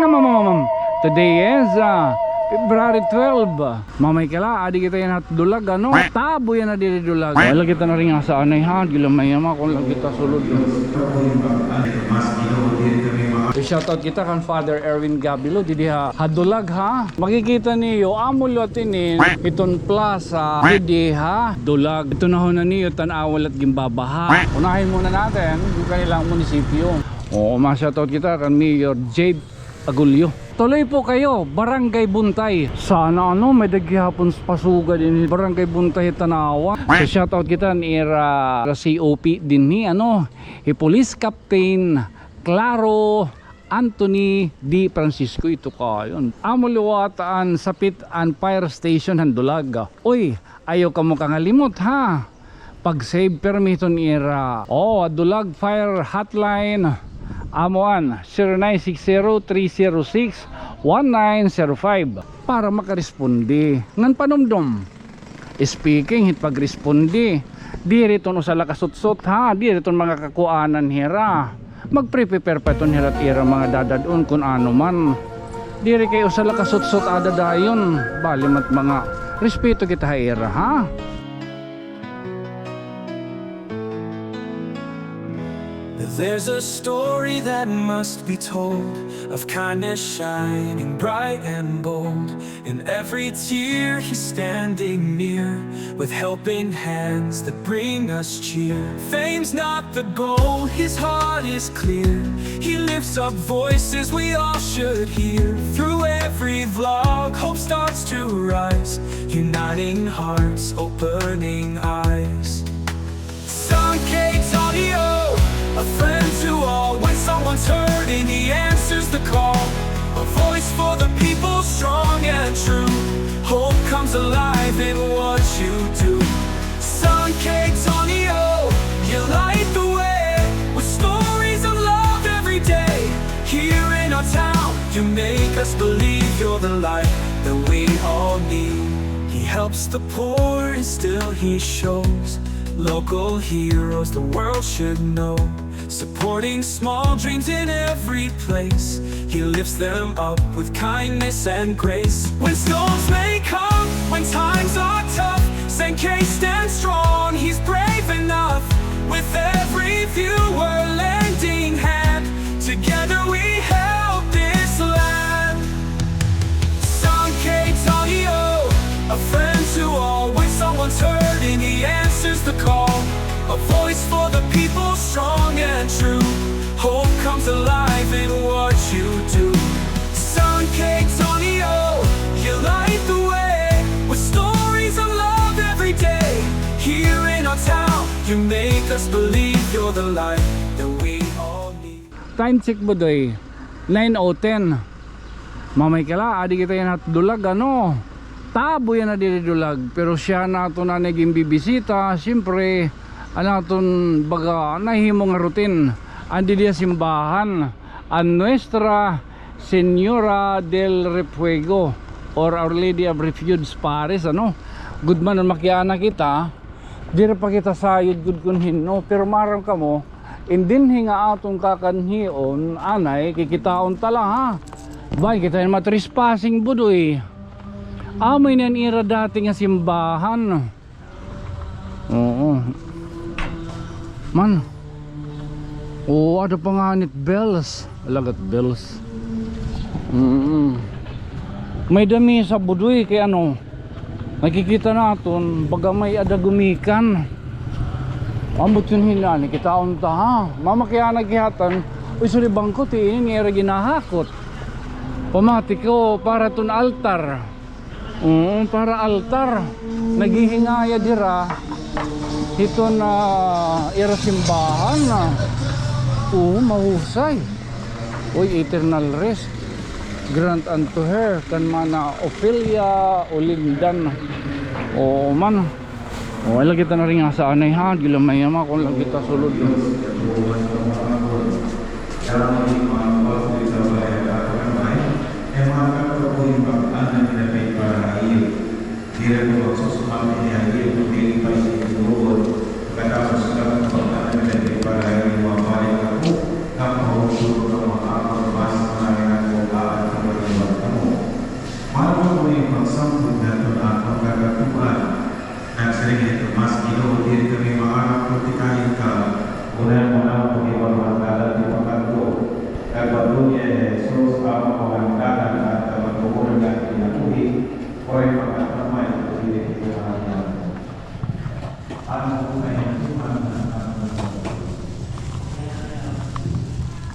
Ma'am. Today is February 12. Mamay kala, adi kita yan at dulag, ano? Tabo yan na dili dulag. Wala kita na rin nga sa anay ha, gilamayama kung lang kita sulod. Shoutout kita kan Father Erwin Gabilo, didi ha, hadulag ha. Makikita niyo, amulo atinin, iton plaza, didi ha, dulag. Ito na ho na niyo, tanawal at gimbabaha. Unahin muna natin yung kanilang munisipyo. Oo, ma-shoutout kita kan Mayor Jade Agulyo. Tuloy po kayo, Barangay Buntay. Sana ano, may daghihapon pasuga din Barangay Buntay Tanawa. So shoutout kita ni COP din ni ano, Police Captain Claro Anthony D. Francisco, ito kayon. Amuluwatan Sapit and Fire Station Handulag. Uy, ayaw ka mo kangalimot ha. Pag-save permission ira. Dulag Fire Hotline. Amuan 0960-306-1905 para makaresponde. Ngan panumdum. Speaking hit pagresponde. Diri ton usala kasutsot ha. Diri ton mga kakuanan hira. Magprepare pa ton hirat ira mga dadadon kun ano man. Diri kay usala kasutsot adadayon. Balimat mga respeto kita ira ha. There's a story that must be told of kindness shining bright and bold. In every tear he's standing near with helping hands that bring us cheer. Fame's not the goal, his heart is clear. He lifts up voices we all should hear. Through every vlog hope starts to rise, uniting hearts, opening eyes. Suncake's audio, a friend to all. When someone's hurting, he answers the call. A voice for the people, strong and true. Hope comes alive in what you do. Suncake's audio, you light the way with stories of love every day. Here in our town, you make us believe you're the light that we all need. He helps the poor and still he shows local heroes the world should know. Supporting small dreams in every place, he lifts them up with kindness and grace. When storms may come, when times are tough, Sankei stands strong, he's brave enough. With every viewer lending hand, together we help this land. Sankei's audio, a friend to all. When someone's hurting, he answers the call. A voice for the people, strong and true. Hope comes alive in what you do. Suncake's audio, you light the way with stories of love every day. Here in our town, you make us believe you're the light that we all need. Time check mo doy 9:10. Mamay kala, adi kita yan at dulag ano. Tabo yan na dulag. Pero siya na ito na naging bibisita. Siyempre anaton baga nahimong rutin andi dia simbahan an Nuestra Señora del Refuego or Our Lady of Refuge Paris ano. Good man ang makiana kita dire pa kita sayod good kunhin no, pero maram ka mo indin hinga atong kakanhion anay kikitaon tala ha. Bay kita yung matrespassing budoy amoy nan ira dati nga simbahan. Oo man. Ada panganit bells. Alagat bells. May dami sa budoy kay ano. Nakikita naton baga may adagumikan. Ambot yun hinani kitaon ta ha. Mama kaya naghihatan. Uy sorry bangko ti ini nga ginahakot. Pamati ko para ton altar. Para altar. Naghihingaya dira. Ito na ira simbahan na mahusay. Uy, eternal rest grant unto her kan mana Ophelia Olindan. Man wala kita na rin nga sa anay ha, gilamayama kung lang kita sulod. Para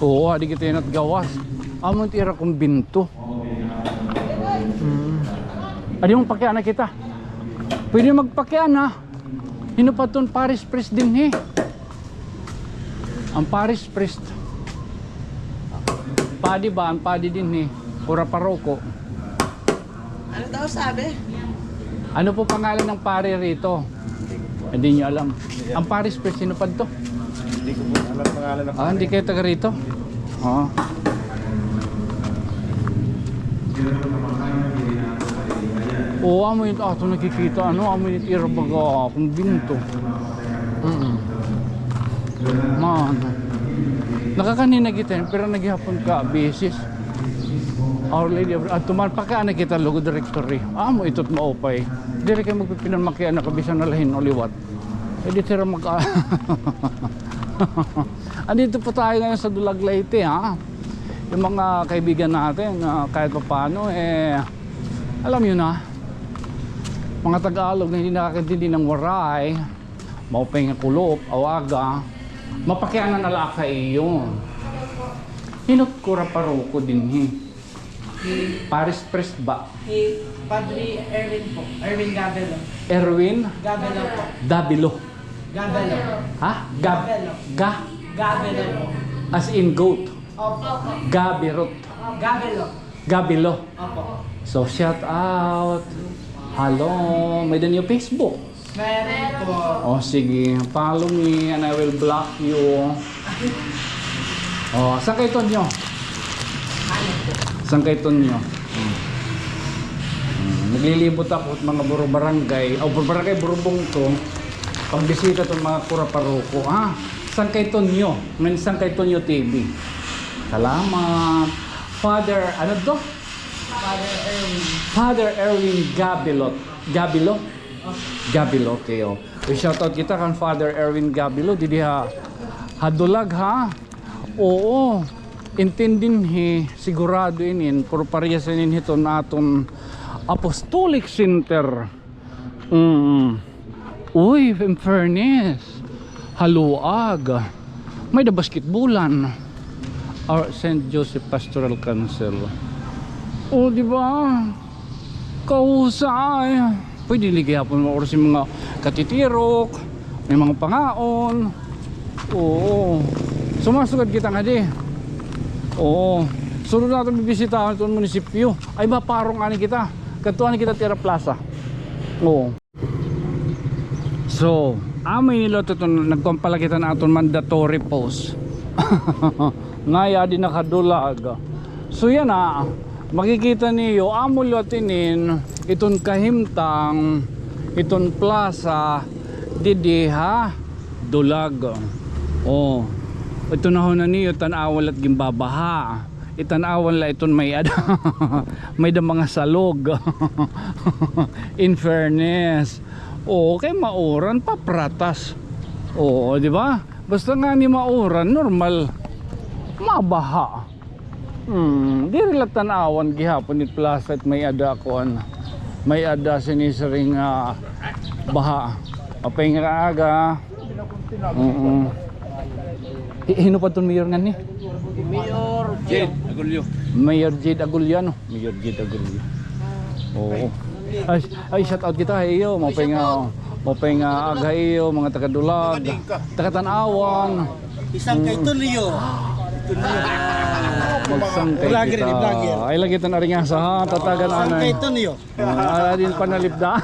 Oo, adi kita yung gawas. Amon tira kong binto. Adi mong pakiana kita. Pwede magpakian ha. Hino pa ton Paris Priest din he. Ang Paris Priest. Padi ba? Ang padi din he. Pura paroko. Ano daw sabi? Ano po pangalan ng pare rito? Hindi nyo alam. Ang Paris Priest, sino pa to? Hindi ko po alam pangalan ng Hindi kayo taga rito? Oo. Oo, amo yun. Ito nakikita. Ano, amo yun tira baga. Kung binto. Man. Nakakanina kita pero naghihapon ka. Basis. Our Lady of... tuman pa ka na kita logo directory. Amo ito't maupay. Dili kayo magpipinan makian na kabisan na lahin o liwat. Di tira maka... Andito po tayo ngayon sa Dulag Leyte ha. Yung mga kaibigan natin kahit pa paano alam nyo na mga Tagalog na hindi nakakintindi ng waray, maupay nga kulop, awaga, mapakyanan nala ka iyon. Hinot ko raparoko din Paris Priest ba? Padre Erwin po. Erwin Gabelo. Erwin Gabelo po. Dabilo. Gabelo. Ha? Gabelo. Gabelo po. As in goat. Opo. Gabirot. Gabelo. Gabilo. Opo. So shout out. Hello, may dan yung Facebook. Meron po. Oh sige, follow me and I will block you. Oh, saan kayo nyo? Saan kayo nyo? Naglilibot ako at mga buro barangay. Barangay burubong to. Pagbisita itong mga kura-paroko. Saan kayo nyo? Saan kayo nyo TV? Salamat. Father, ano to? Padre Erwin. Father Erwin Gabilot. Gabilo? Gabilo, okay. Shoutout kita kan Father Erwin Gabilo. Didi hadulag ha. Oo. Intindin sigurado inin. Puro pariyasan inin ito na atong Apostolic Center. Uy, in fairness. Haluag. May da basketballan. Our St. Joseph Pastoral Council. Oh, di ba? Kausay. Pwede ligayapon mo oras yung mga katitirok, may mga pangaon. Oo. Sumasugad kita nga di. Oo. Sunod natin bibisitahan itong munisipyo. Ay ba, parong ani kita. Katuan kita Tierra Plaza. Oo. So, amay nila ito nagpampalakitan na itong mandatory post. Ngaya di nakadulag. So yan makikita niyo amul atinin iton kahimtang iton plaza didiha dulag. Oh, ito na ho na niyo tan-awal at gimbabaha. Itan-awan la iton may may da mga salog. In fairness. Oh, kay mauran pa pratas. Oh, di ba? Basta nga ni mauran normal mabaha. Di rin tanawan gihapon ni plaza at may ada kuan. May ada sinisering baha. Apay nga aga. Hino pa ton mayor nga ni? Mayor Jade Agulyo. Mayor Jade Aguliano. Mayor Jade Agulyo. Oo. Ay shout out kita iyo, mapay nga aga iyo mga taga-Dulag, taga-Tanawan. Isang kay Tulio. Magsangkay kita. Ay lagi tan ari nga sa tatagan anay. Tulio. Adin panalipda.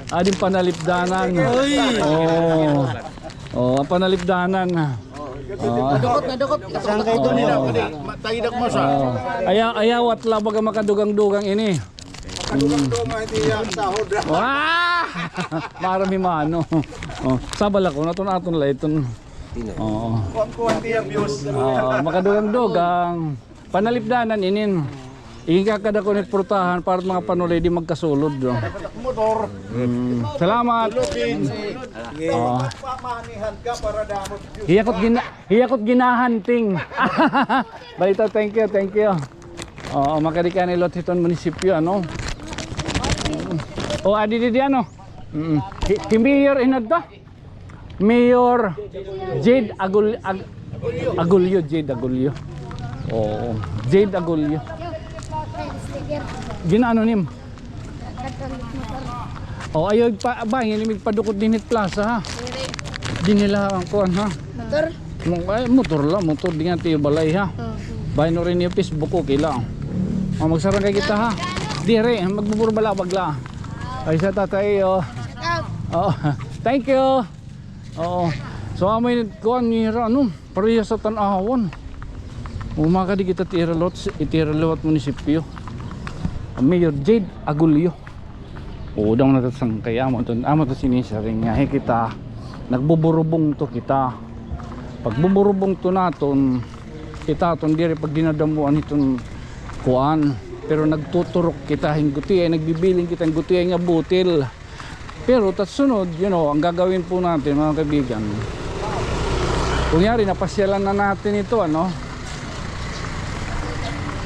Adin panalipdanan. Oh. Oh, panalipdanan. Nadukot. Saan kayo ito nila? Tagidak mo sa. Ayawat la baga makadugang-dugang ini. Kadugang-dugang hindi yan sahod. Wah! Marami mano. Oh, sabal ako naton la iton. Oo. Kuwan-kuwan di ang views. Makadugang-dugang. Panalipdanan inin. Ikakada ko ni purtahan para mga panulay di magkasulod. No? Motor. Salamat. Lupin. Oo. Pamanihan ka para damot. Hiyakot ginahunting. Balita, thank you. Oo, makadika ni Lotiton Munisipyo, ano? O, adi ano? Mayor inadto? Mayor Jade Agulyo, Jade Agulyo. Oo, Jade Agulyo. Ginaano nim? O, ayaw pa, ba, inimig padukot dinit plaza, ha? Di nila ang kuhan, ha? Motor di nga tayo balay, ha? Bahay no rin yung Facebook ko, kailang. Magsarang kay kita, ha? Dire, magbuburbala, bagla. Ay, sa tatay, oh. Oo, thank you. Oo. So, amoy kuhan nira, ano? Pareha sa Tanawan. Umakadi kita Itiralot Munisipyo. Mayor Jade Agulyo. O daw natasang kaya amo to sinisaring nga kita nagbuburubong to kita. Pagbuburubong to naton kita ton dire pag dinadamuan itong kuan, pero nagtuturok kita hingguti ay nagbibiling kita hingguti ay nga butil. Pero tatsunod, ang gagawin po natin mga kaibigan, kunyari napasyalan na natin ito, ano?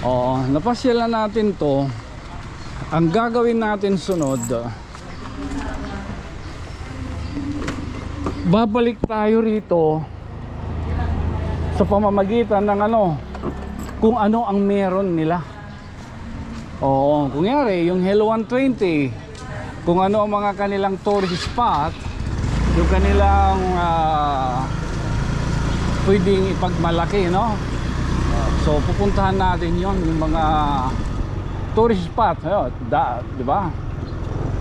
Oo, napasyalan natin to. Ang gagawin natin sunod, babalik tayo rito sa pamamagitan ng kung ano ang meron nila. Oo, kunyari yung Hello 120, kung ano ang mga kanilang tourist spot, yung kanilang pwedeng ipagmalaki, no? So pupuntahan natin yon, yung mga tourist spot, di ba?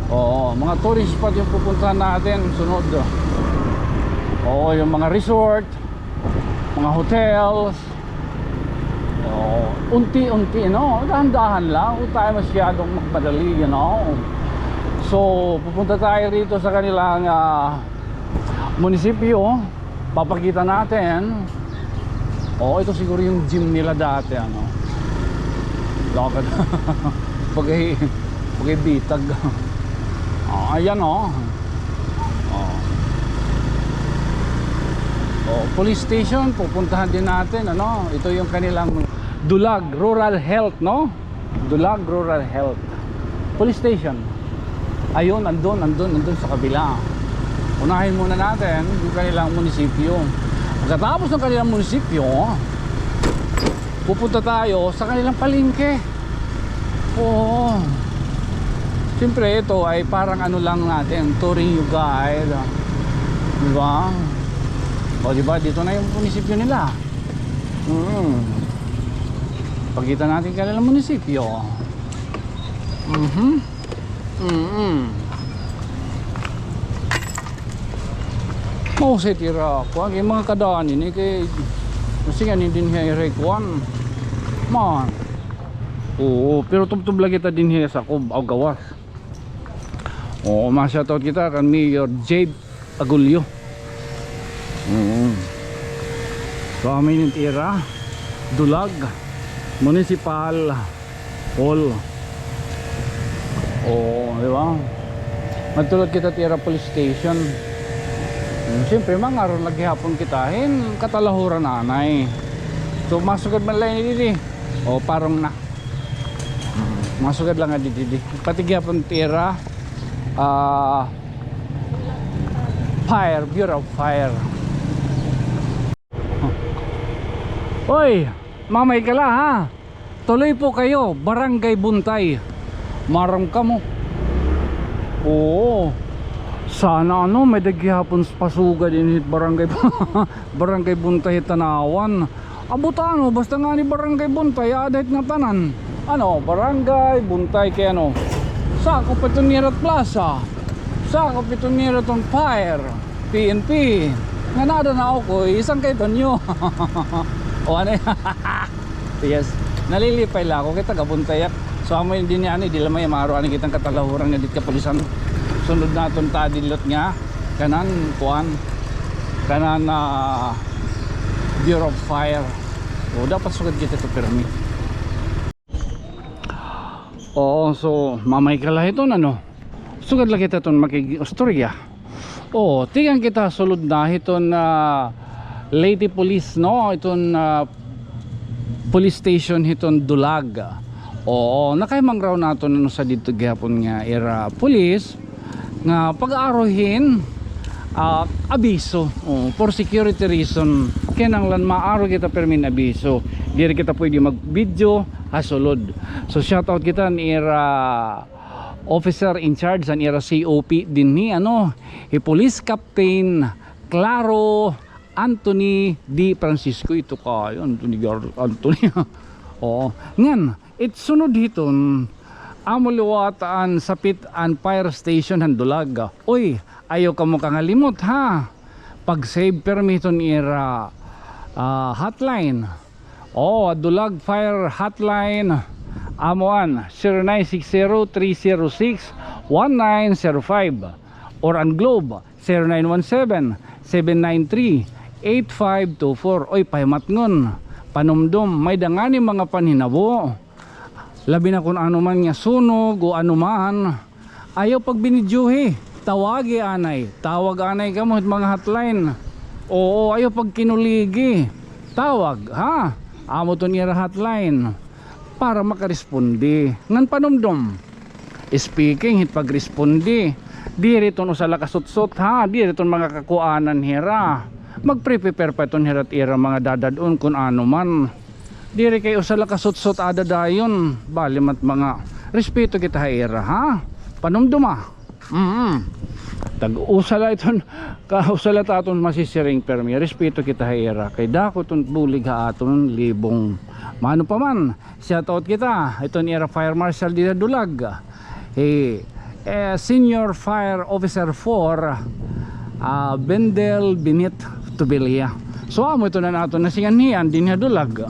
Oo, mga tourist spot yung pupuntahan natin sunod. Oo, yung mga resort, mga hotels. Oo, unti-unti, no? Dahan-dahan lang, huwag tayo masyadong magmadali, So, pupunta tayo rito sa kanilang munisipyo. Papakita natin. Oo, ito siguro yung gym nila dati, Lakad. Pagay bitag. Ayan, police station, pupuntahan din natin, Ito yung kanilang Dulag Rural Health, no? Dulag Rural Health. Police station. Ayun, andun sa kabila. Unahin muna natin yung kanilang munisipyo. Pagkatapos ng kanilang munisipyo, pupunta tayo sa kanilang palengke. Oo. Siyempre ito ay parang lang natin, touring you guide. Diba? O diba, dito na yung munisipyo nila. Pagkita natin kanilang munisipyo. Mau sa tira ko ang mga kadaan ini kay kasi nga din hiya rekwan man. Oo, pero tubtub lagi ta din hiya sa Cub aw gawas. Oo, ma-shoutout kita kan Mayor Jade Agulyo. So amin yung tira Dulag Municipal Hall. Oo, di ba? Matulad kita tira police station. Siyempre mga aron lagi hapon kitahin katalahuran nanay. So masugad man lang didi. O parang na. Masugad lang didi. Pati gyapon tira Fire, Bureau of Fire. Oy, mamay kala ha. Tuloy po kayo, Barangay Buntay. Maram ka mo. Oo. Sana may daghihapon pasuga din hit barangay Barangay Buntay Tanawan. Abutano basta nga ni Barangay Buntay adahit nga tanan. Barangay Buntay kay sakop ito Mirat Plaza. Sakop ito Mirat on Fire. PNP. Nga nada na ako isang kay Tonyo. O yes. Nalilipay lang ako kita Buntay. So amoy din ni di lamay maro ani kitang katalahuran nga dit kapulisan. Sunod naton tadilot nga kanan Bureau of Fire. O dapat sugad kita to permit. Oo, so mamay ka lang ito ano. Sugad lang kita itong makikistorya. Oo, tigang kita sulod na itong Leyte Police, no? Itong police station itong Dulag. Oo, nakaimang raw nato na sa dito gihapon nga era police nga pag-aarohin abiso for security reason kinanglan maaro kita permin abiso diri kita pwede mag video hasulod. So shout out kita ni era officer in charge an era COP din ni Police Captain Claro Anthony D. Francisco ito kayo Anthony oo ngan it sunod hiton amuluwataan sapit an fire station han Dulag. Uy, ayaw ka mo kangalimot ha. Pag save permiton era hotline. Dulag fire hotline amuan 0960-306-1905 or ang Globe 0917-793-8524. Oy, pahimat ngon panumdum may dangani mga panhinabo. Labi na kung ano man nga sunog o ano man ayaw pag binidyohi tawag anay ka mo mga hotline. Oo, ayaw pag kinuligi tawag ha amo to niya hotline para makarespondi ngan panumdom speaking hit pagrespondi diri ton usala kasutsot ha diri ton mga kakuanan hira magprepare pa ton hirat ira mga dadadon kung ano man diri kay usala kasutsot ada dayon balimat mga respeto kita hira ha panumduma tag-usala iton kausala ta aton masisiring permi respeto kita hira kay dako ton bulig ha aton libong mano pa man shout out kita iton era Fire Marshal di Dulag Senior Fire Officer 4 Bendel Binit Tubelia. So amo ito na nato nasinganian din Dulag.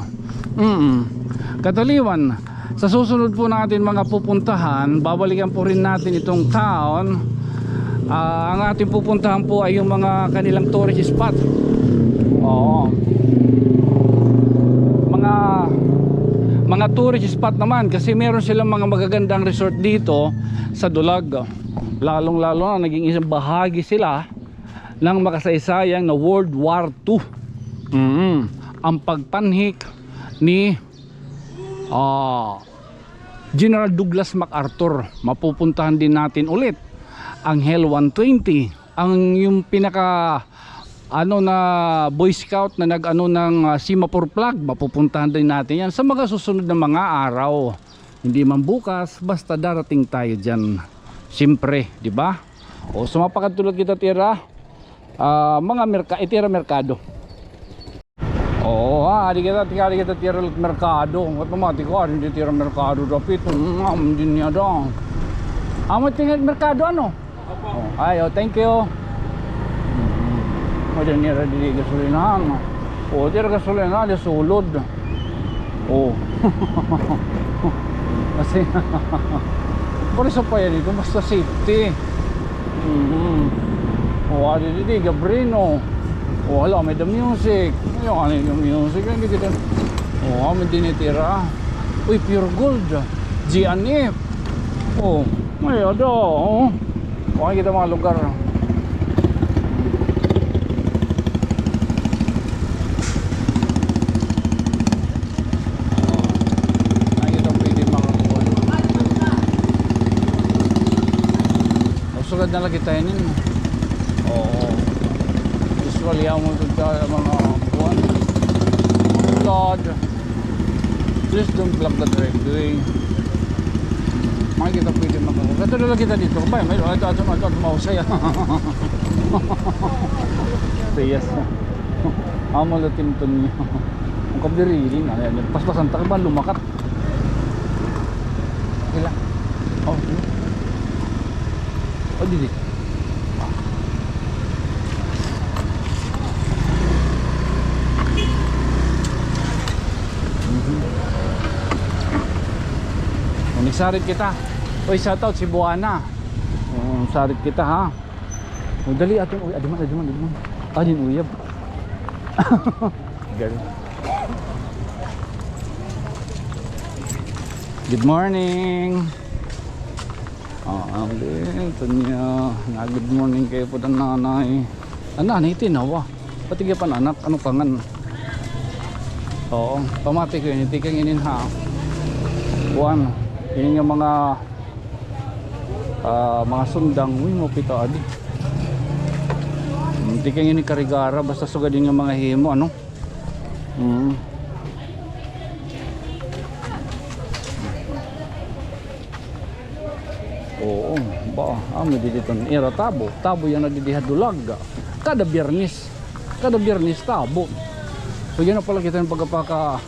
Kataliwan sa susunod po natin mga pupuntahan babalikan po rin natin itong town. Ang ating pupuntahan po ay yung mga kanilang tourist spot. Mga tourist spot naman kasi meron silang mga magagandang resort dito sa Dulag. Lalong lalo na naging isang bahagi sila ng makasaysayang na World War II. Ang pagpanhik ni General Douglas MacArthur. Mapupuntahan din natin ulit ang Hell 120, ang yung pinaka na Boy Scout na ng Simapur flag. Mapupuntahan din natin yan sa mga susunod na mga araw, hindi man bukas basta darating tayo dyan siyempre, di ba? So mapakatulad kita tira mga itira merkado. Di kita tira merkado automatiko hindi tira merkado dapat hindi niya daw amo tinggal merkado ayo thank you Madan niya di gasolinahan tira gasolina di sulod kasi por eso pa yan dito basta safety di Gabrino wala may the music ayun yung music hindi kita may dinitira uy pure gold GNF may ada kita mga lugar nakikita pwede mga kuwan sugat na lagi tayo nin usually ako mga buwan Lord please don't block the driveway makikita pwede makakuha katulad lang kita dito ba may ito mausay yes amo latin to niyo ang kabdiri paspasan ta ba lumakat ila didi sarit kita. Oy, shoutout si Buana. Sarit kita ha. Dali atin uy, adiman. Adin uyab. Galing. Good morning. Ito niya. Good morning kayo po ng nanay. Nanay, tinawa. Pati ka pan anak, ano kangan? Oo, pamati ko yun. Hindi kang inin ha. Buwan. Yun yung mga sundang. Uy, mapita adi. Hindi kang inin karigara. Basta sugadin yung mga himo, ano? Oo, ba, may dito era tabo. Tabo yan nadidihadulag. Kada biyernes tabo. So yan na pala kita yung pagkapaka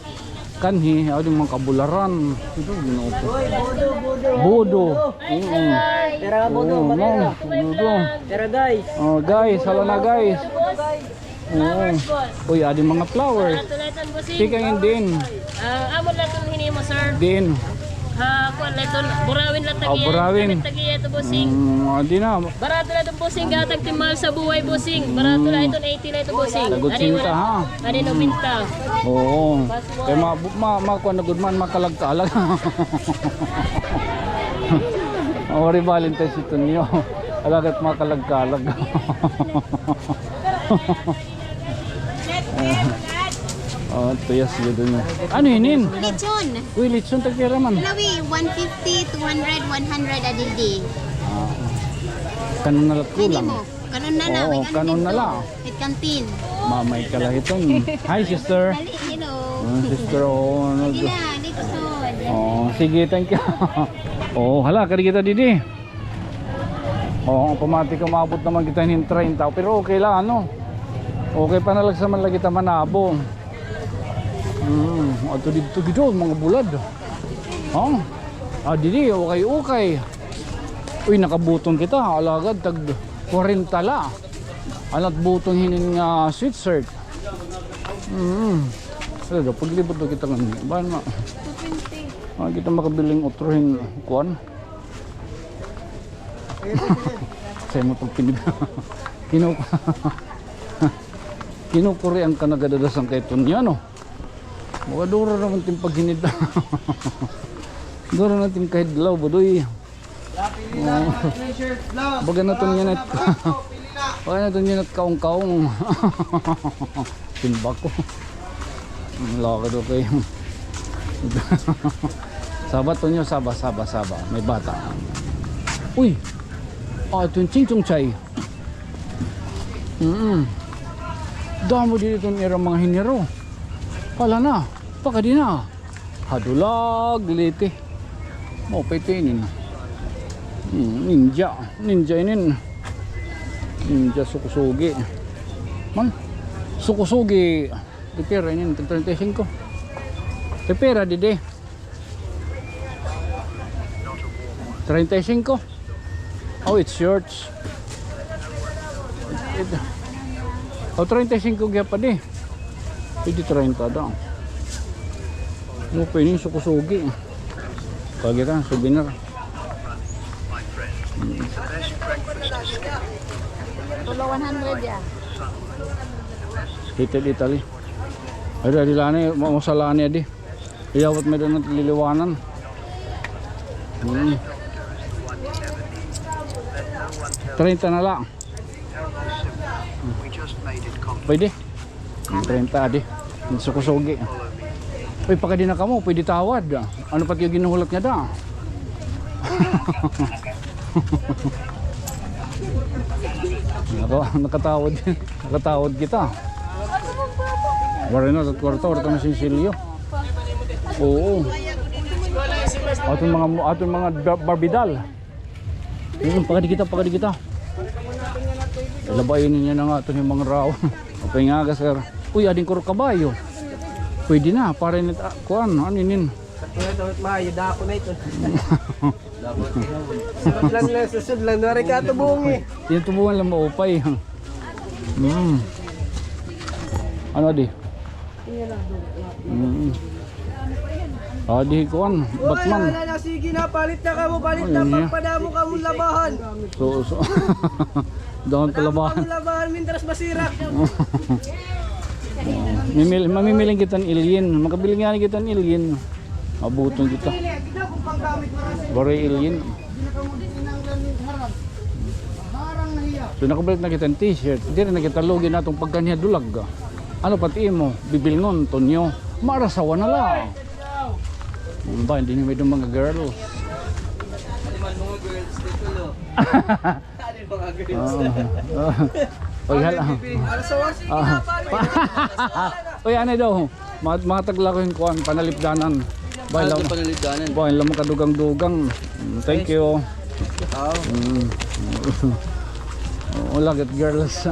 kanhi, yung mga kabularan. Ito, ginupo. Bodo. Tara bodo, balera. Tara guys. Oh, guys, hala na guys. Uy, adi mga flowers. Tulatan bossing. Tikangin din. Amo lang itong hinimo sir. Din. Kuan lang itong burawin lang tagiya. Burawin. Tagiya ito bossing. Adi na. Barato lang itong bossing. Gatag timal sa buhay bossing. Barato lang itong 80 lang ito bossing. Sagot sinta ha. Ano no minta. Oo. Kaya makuha na good man, makalag-kalag. Ori Valentine's ito niyo. Alagat makalag-kalag. Tuyas yun dun. Ano yun? Lechon. Uy, lechon tagkira man. Lawi, 150, 200, 100 adildi. Kanon na lang kulang. Pwede mo. Kanon na lang. Oo, kanon na lang. With kantin. Mamay ka lang ito. Hi, sister. Dali, hello. Sister, ano Hindi na, dito sod. sige, thank you. Hala, kari kita didi. Pamati ka maabot naman kita ng 30. Pero okay lang, ano? Okay pa nalag sa man kita manabo. Ato dito mga bulad. Didi, okay. Uy, nakabutong kita. Alagad, tag 40 la. Alat butong hinin nga sweet shirt. Paglibot do kita ng ba na. Kita makabiling utrohin kuan. Saya mo itong kinukurian ka nagadadasan kay Tonya, no? Mga duro naman ting paghinid. Duro natin kahit dilaw, budoy. Baga na ito niya baga na ito niya kaong-kaong. Timbak ko. Laka do kayo. Sabat to niyo, saba. May bata. Uy! Ito yung ching-chung chay. Damo dito nila mga hiniro. Pala na, baka di na. Hadulag, liti. Pwede ninja inin. Ninja sukusugi. Man, sukusugi. Tepera inin, 35. Tepera dide. 35. Oh, it's shorts. 35 kaya pa di. Pwede 30 daw. Pwede yung sukusugi. Kaya kita, souvenir. Tulo 100 ya. Little Italy. Ada di lani, mau salani adi. Iyawat may doon natin liliwanan. 30 na lang. Pwede. 30 adi. Sukusugi. Uy, pagka di na ka mo, pwede tawad. Ano pati yung ginuhulat niya da? Nakatawad kita. Wala na sa kwarto, wala na sinsilyo. Oo. Atong mga barbidal. Yung pagka di kita. Labayin niya na nga ito yung mga raw. Okay nga ka sir. Uy, ading kuro kabayo. Pwede na, para nit kuan, ano yun? Maayo dako na ito. Lang susud lang nari ka tubong eh. Yung tubuhan lang maupay. Ano di? Di kuan, Batman. Wala na, sige na, palit na ka mo, pagpadamo ka mong labahan. So. Doon palabahan. Labahan mintras masira. Mamimiling kita ng alien. Makabili nga kita ng alien. Abuton kita. Kita kung panggamit para sa Baray alien. ginakamunin ng harap. Harang na hiya. So nakabalik na kita ng t-shirt. Hindi rin na kita lugin na itong pagkanya dulag. Ano pati mo? Bibilngon, tonyo. Marasawa na lang. Ba, hindi nyo may itong mga girls. Oy, hala. Oy, ano daw? Matagla ko yung kuhan, panalipdanan. Ba, ilang mo kadugang-dugang. Thank you. Alagat girls.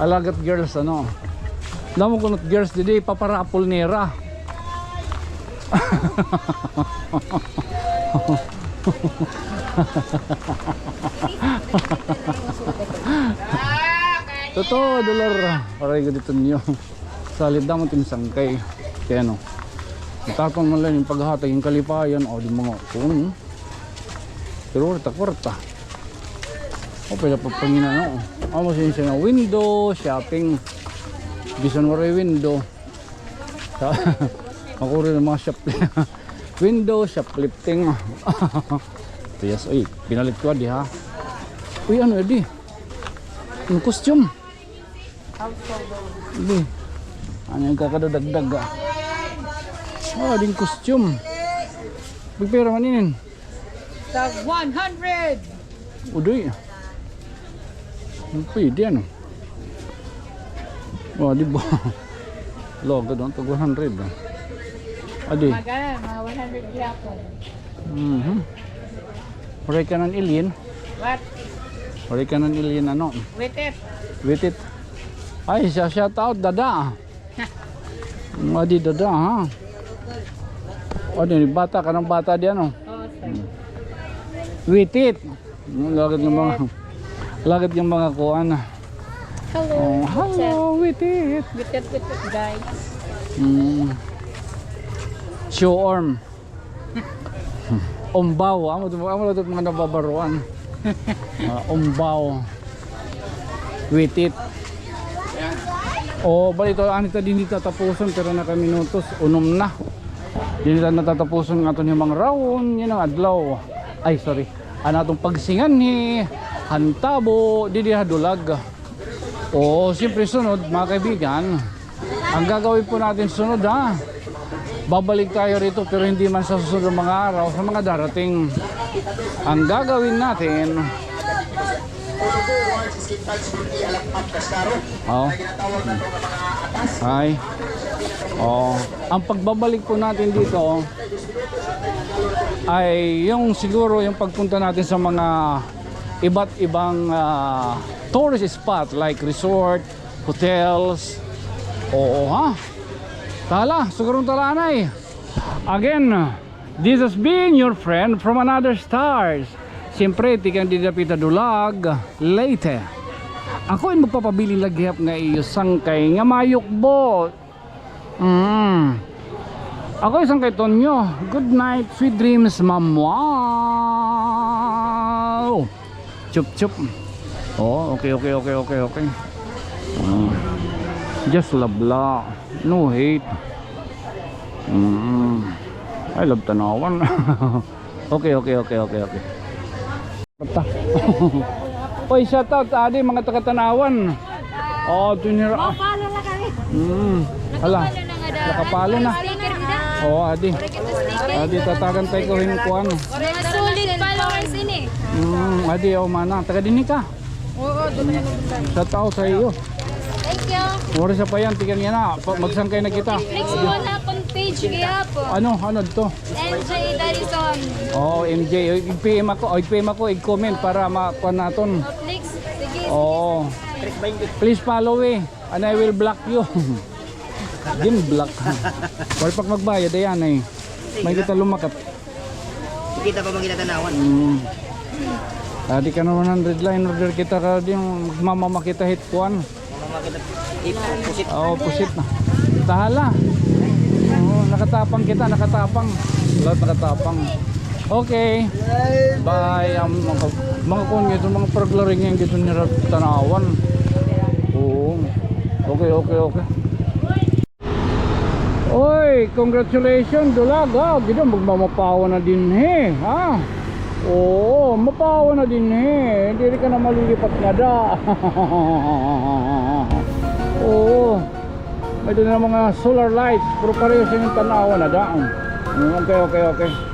Alagat girls, ano? Alam mo kunot girls, didi paparapol nera. Totoo, dolar. Aray ko dito niyo. Salid na mo tinsangkay. Kaya no. Itatong mo lang yung paghatag yung kalipayan. O di mga kung. Pero kwarta. O pala pa pangina no. Amo siya na window, shopping. Bisan mo rin window. Ako rin ng mga shop. Window, shoplifting. Yes, oy, pinalit ko di ha. Uy, ano edi? Yung costume. Edi. Ano yung kakadadagdag ah? Oh, din costume. Pagpira maninin. Tag 100. Udoy. Pwede ano. Oh, di ba? Logo doon, tag 100 ah. Adi. Magana, mga 100 yapon. Horay ka ng alien. What? Horay ka ng alien ano? With it. With it. Ay, shout out dada. Adi dada ha. Adi bata ka ng bata diyan oh. With it. Lagad yung mga kuan. Hello. Oh, hello with it. With it, guys. Show arm. Umbaw. Amo ito mga nababaruan. Umbaw. With it. Oh, balito anita din dito tatapuson pero nakaminutos unom na. Di nila natatapuson ng aton yung mga rawon, yan ang adlaw. Ay, sorry. Anatong pagsingan ni Hantabo, di diha dulag. Oh, siyempre sunod mga kaibigan. Ang gagawin po natin sunod ha. Babalik tayo rito pero hindi man sa susunod ng mga araw, sa mga darating. Ang gagawin natin oh. Ay. Oh, ang pagbabalik po natin dito ay yung siguro yung pagpunta natin sa mga iba't ibang tourist spot like resort, hotels. Oo ha. Tala, sigurong talanay. Again, this has been your friend from another stars. Siyempre, tikan di dapita dulag. Late. Ako ay magpapabili lagyap nga iyo sangkay nga mayukbo. Ako isang kay Tonyo. Good night, sweet dreams, ma'am. Wow. Chup chup. Oh, okay. Just love la. No hate. I love tanawan. Okay. Oy, shout out adi mga taga-Tanawan. Oh, tunira. Follow na kami. Hala. Nakapalo na. Oh, adi. Adi tatagan tayo ko rin kuan. Mga solid followers ini. Adi oh mana, taga dinhi ka. Oo, doon Shout out sa iyo. Thank you. Oras sa payan, tigan niya na. Magsangkay na kita. Flex mo na akong page kaya po. Ano to? MJ Darison. Oh, MJ, i-PM ako, i-comment para makuha natin. Flex, sige. Oh. Please follow and I will block you. Din block. Or pag magbayad ayan eh. May kita lumakat. Kita pa bang Tanawan? Tadi ka na 100 line order kita ka din magmamamakita hit kuan. Pusit. Oh, pusit na. Tahala. Oh, nakatapang kita, nakatapang. Lahat nakatapang. Okay. Bye. Mga kunyo ito, mga perglaring yung dito nila Tanawan. Oo. Okay. Oy, Oy, congratulations Dulag. Gito magmamapawa na din ha. Oo, mapawa na din hindi ka na malilipat nga da. Oo. May doon na mga solar lights, pero pareho sa yung tanawa na da. Okay.